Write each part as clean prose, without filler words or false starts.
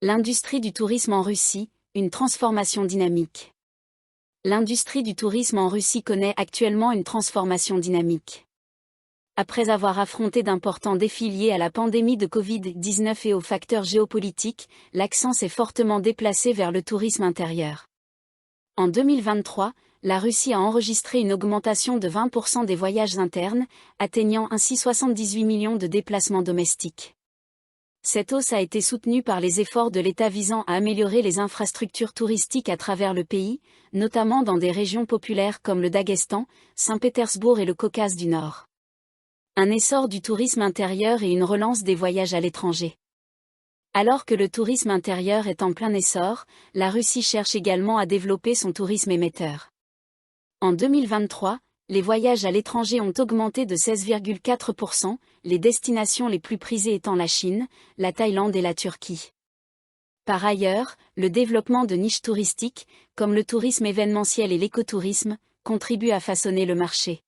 L'industrie du tourisme en Russie, une transformation dynamique. L'industrie du tourisme en Russie connaît actuellement une transformation dynamique. Après avoir affronté d'importants défis liés à la pandémie de Covid-19 et aux facteurs géopolitiques, l'accent s'est fortement déplacé vers le tourisme intérieur. En 2023, la Russie a enregistré une augmentation de 20% des voyages internes, atteignant ainsi 78 millions de déplacements domestiques. Cette hausse a été soutenue par les efforts de l'État visant à améliorer les infrastructures touristiques à travers le pays, notamment dans des régions populaires comme le Daghestan, Saint-Pétersbourg et le Caucase du Nord. Un essor du tourisme intérieur et une relance des voyages à l'étranger. Alors que le tourisme intérieur est en plein essor, la Russie cherche également à développer son tourisme émetteur. En 2023, les voyages à l'étranger ont augmenté de 16,4%, les destinations les plus prisées étant la Chine, la Thaïlande et la Turquie. Par ailleurs, le développement de niches touristiques, comme le tourisme événementiel et l'écotourisme, contribue à façonner le marché.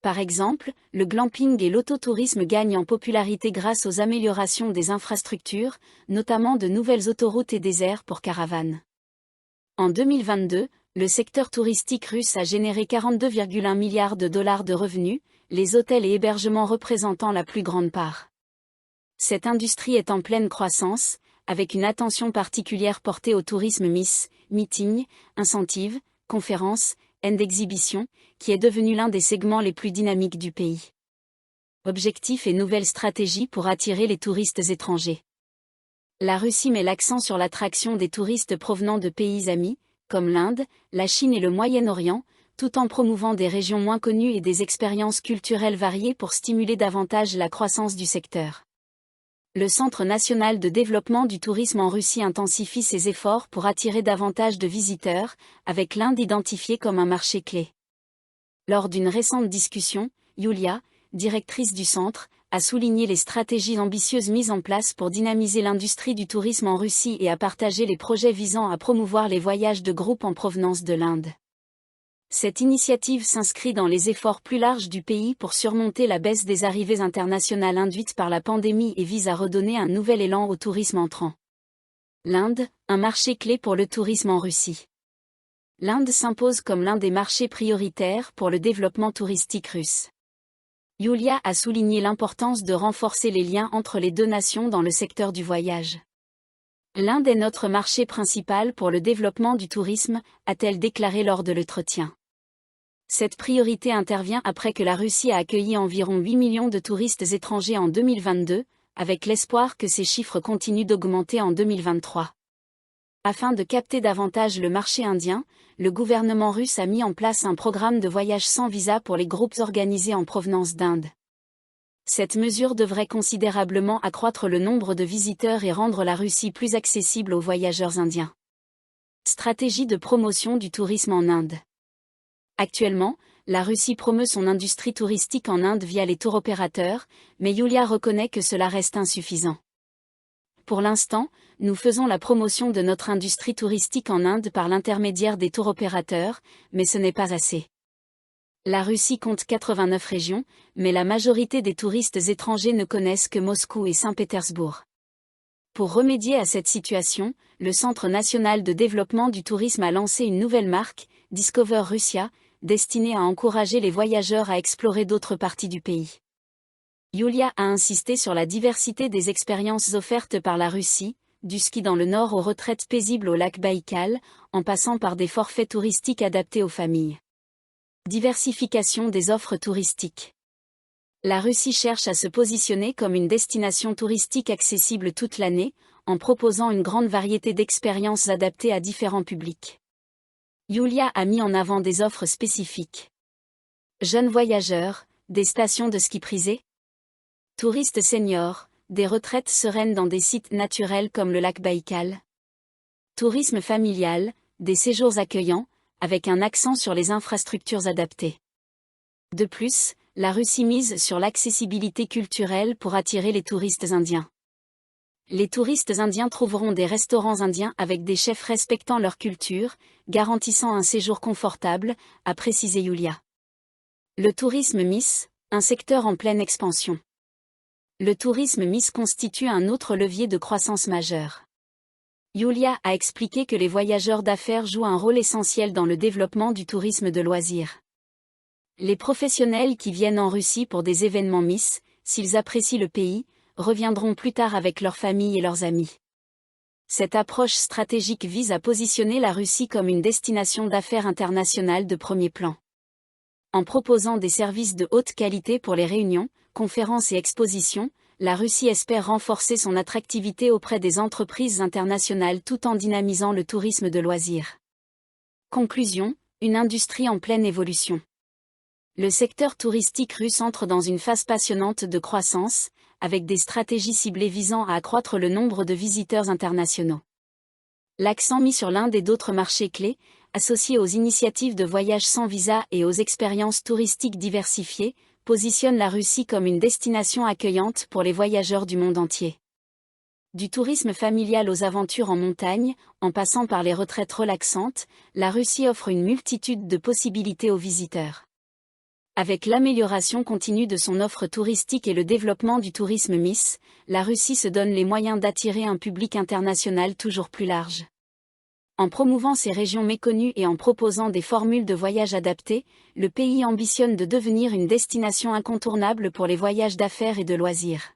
Par exemple, le glamping et l'autotourisme gagnent en popularité grâce aux améliorations des infrastructures, notamment de nouvelles autoroutes et des aires pour caravanes. En 2022, le secteur touristique russe a généré 42,1 milliards de dollars de revenus, les hôtels et hébergements représentant la plus grande part. Cette industrie est en pleine croissance, avec une attention particulière portée au tourisme meeting, incentives, conférences, d'exhibition, qui est devenu l'un des segments les plus dynamiques du pays. Objectifs et nouvelles stratégies pour attirer les touristes étrangers. La Russie met l'accent sur l'attraction des touristes provenant de pays amis, comme l'Inde, la Chine et le Moyen-Orient, tout en promouvant des régions moins connues et des expériences culturelles variées pour stimuler davantage la croissance du secteur. Le Centre national de développement du tourisme en Russie intensifie ses efforts pour attirer davantage de visiteurs, avec l'Inde identifiée comme un marché clé. Lors d'une récente discussion, Yulia, directrice du centre, a souligné les stratégies ambitieuses mises en place pour dynamiser l'industrie du tourisme en Russie et a partagé les projets visant à promouvoir les voyages de groupe en provenance de l'Inde. Cette initiative s'inscrit dans les efforts plus larges du pays pour surmonter la baisse des arrivées internationales induites par la pandémie et vise à redonner un nouvel élan au tourisme entrant. L'Inde, un marché clé pour le tourisme en Russie. L'Inde s'impose comme l'un des marchés prioritaires pour le développement touristique russe. Yulia a souligné l'importance de renforcer les liens entre les deux nations dans le secteur du voyage. L'Inde est notre marché principal pour le développement du tourisme, a-t-elle déclaré lors de l'entretien. Cette priorité intervient après que la Russie a accueilli environ 8 millions de touristes étrangers en 2022, avec l'espoir que ces chiffres continuent d'augmenter en 2023. Afin de capter davantage le marché indien, le gouvernement russe a mis en place un programme de voyage sans visa pour les groupes organisés en provenance d'Inde. Cette mesure devrait considérablement accroître le nombre de visiteurs et rendre la Russie plus accessible aux voyageurs indiens. Stratégie de promotion du tourisme en Inde. Actuellement, la Russie promeut son industrie touristique en Inde via les tour-opérateurs, mais Yulia reconnaît que cela reste insuffisant. Pour l'instant, nous faisons la promotion de notre industrie touristique en Inde par l'intermédiaire des tour-opérateurs, mais ce n'est pas assez. La Russie compte 89 régions, mais la majorité des touristes étrangers ne connaissent que Moscou et Saint-Pétersbourg. Pour remédier à cette situation, le Centre national de développement du tourisme a lancé une nouvelle marque, Discover Russia, destinée à encourager les voyageurs à explorer d'autres parties du pays. Yulia a insisté sur la diversité des expériences offertes par la Russie, du ski dans le nord aux retraites paisibles au lac Baïkal, en passant par des forfaits touristiques adaptés aux familles. Diversification des offres touristiques. La Russie cherche à se positionner comme une destination touristique accessible toute l'année, en proposant une grande variété d'expériences adaptées à différents publics. Yulia a mis en avant des offres spécifiques. Jeunes voyageurs, des stations de ski prisées. Touristes seniors, des retraites sereines dans des sites naturels comme le lac Baïkal. Tourisme familial, des séjours accueillants, avec un accent sur les infrastructures adaptées. De plus, la Russie mise sur l'accessibilité culturelle pour attirer les touristes indiens. Les touristes indiens trouveront des restaurants indiens avec des chefs respectant leur culture, garantissant un séjour confortable, a précisé Yulia. Le tourisme un secteur en pleine expansion. Le tourisme constitue un autre levier de croissance majeur. Yulia a expliqué que les voyageurs d'affaires jouent un rôle essentiel dans le développement du tourisme de loisirs. Les professionnels qui viennent en Russie pour des événements Miss, s'ils apprécient le pays, reviendront plus tard avec leurs familles et leurs amis. Cette approche stratégique vise à positionner la Russie comme une destination d'affaires internationale de premier plan. En proposant des services de haute qualité pour les réunions, conférences et expositions, la Russie espère renforcer son attractivité auprès des entreprises internationales tout en dynamisant le tourisme de loisirs. Conclusion, une industrie en pleine évolution. Le secteur touristique russe entre dans une phase passionnante de croissance, avec des stratégies ciblées visant à accroître le nombre de visiteurs internationaux. L'accent mis sur l'Inde et d'autres marchés clés, associés aux initiatives de voyage sans visa et aux expériences touristiques diversifiées, positionne la Russie comme une destination accueillante pour les voyageurs du monde entier. Du tourisme familial aux aventures en montagne, en passant par les retraites relaxantes, la Russie offre une multitude de possibilités aux visiteurs. Avec l'amélioration continue de son offre touristique et le développement du tourisme Miss, la Russie se donne les moyens d'attirer un public international toujours plus large. En promouvant ces régions méconnues et en proposant des formules de voyage adaptées, le pays ambitionne de devenir une destination incontournable pour les voyages d'affaires et de loisirs.